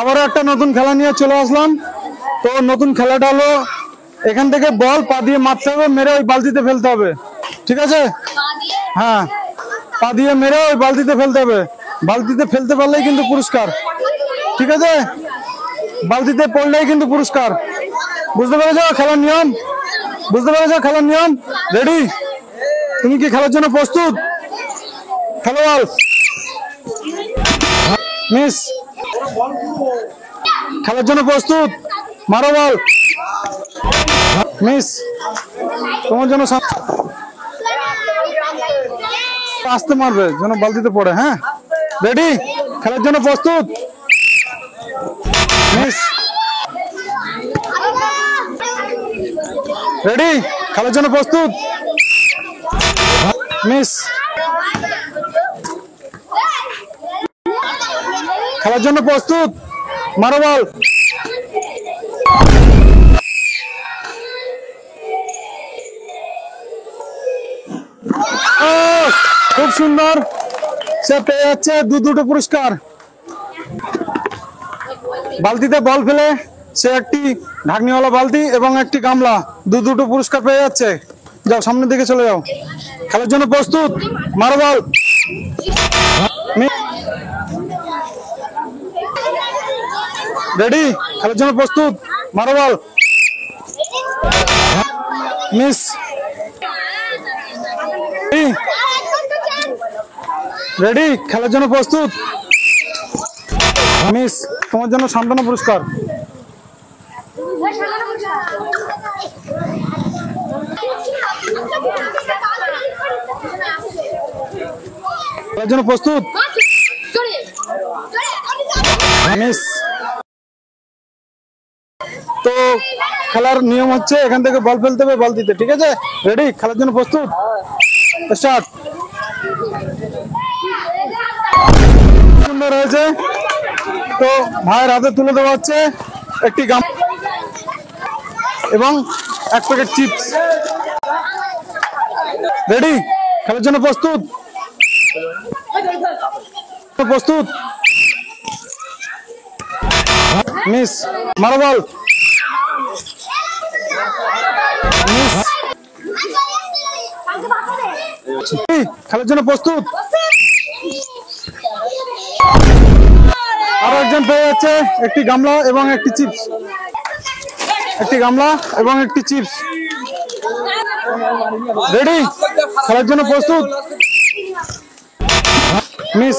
আবারও একটা নতুন খেলা নিয়ে চলে আসলাম। তো নতুন খেলাটা হলো এখান থেকে বল পা দিয়ে মারতে হবে, মেরে ওই বালতিতে ফেলতে হবে। ঠিক আছে? হ্যাঁ, পা দিয়ে মেরে ওই বালতিতে ফেলতে হবে। বালতিতে ফেলতে পারলেই কিন্তু পুরস্কার। ঠিক আছে? বালতিতে পড়লেই কিন্তু পুরস্কার। বুঝতে পেরেছো খেলার নিয়ম? বুঝতে পেরেছো খেলার নিয়ম? রেডি? তুমি কি খেলার জন্য প্রস্তুত? খেলো বল। মিস, খেলার জন্য প্রস্তুত? মারো বল। মিস, তোমার জন্য আসতে মারবে যেন বালতিতে পড়ে। হ্যাঁ, রেডি? খেলার জন্য প্রস্তুত? Miss, ready? খেলার জন্য প্রস্তুত? মিস, খেলার জন্য প্রস্তুত? মারো বল। খুব সুন্দর, সে পেয়ে যাচ্ছে দুটো পুরস্কার। বালতিতে বল ফেলে সে একটি ঢাকনিওয়ালা বালতি এবং একটি গামলা, দুটো পুরস্কার পেয়ে যাচ্ছে। যাও, সামনের দিকে চলে যাও। খেলার জন্য প্রস্তুত? মারো বল। রেডি? খেলার জন্য প্রস্তুত? মারো বল। Miss, ready? খেলার জন্য প্রস্তুত? মিস, তোমার জন্য সান্ত্বনা পুরস্কার। খেলার জন্য প্রস্তুত? মিস। তো খেলার নিয়ম হচ্ছে এখান থেকে বল ফেলতে হবে বালতিতে। ঠিক আছে? রেডি? খেলার জন্য প্রস্তুত? স্টার্ট। সুন্দর হয়েছে। তো ভাইয়ের হাতে তুলে দেওয়া হচ্ছে একটি গাম এবং এক প্যাকেট চিপস। রেডি? খেলার জন্য প্রস্তুত? প্রস্তুত? মিস, মারো বল। মিস, খেলার জন্য প্রস্তুত? আরো একজন পেয়ে যাচ্ছে একটি গামলা এবং একটি চিপস। একটি গামলা এবং একটি চিপস। রেডি? খেলার জন্য প্রস্তুত? মিস।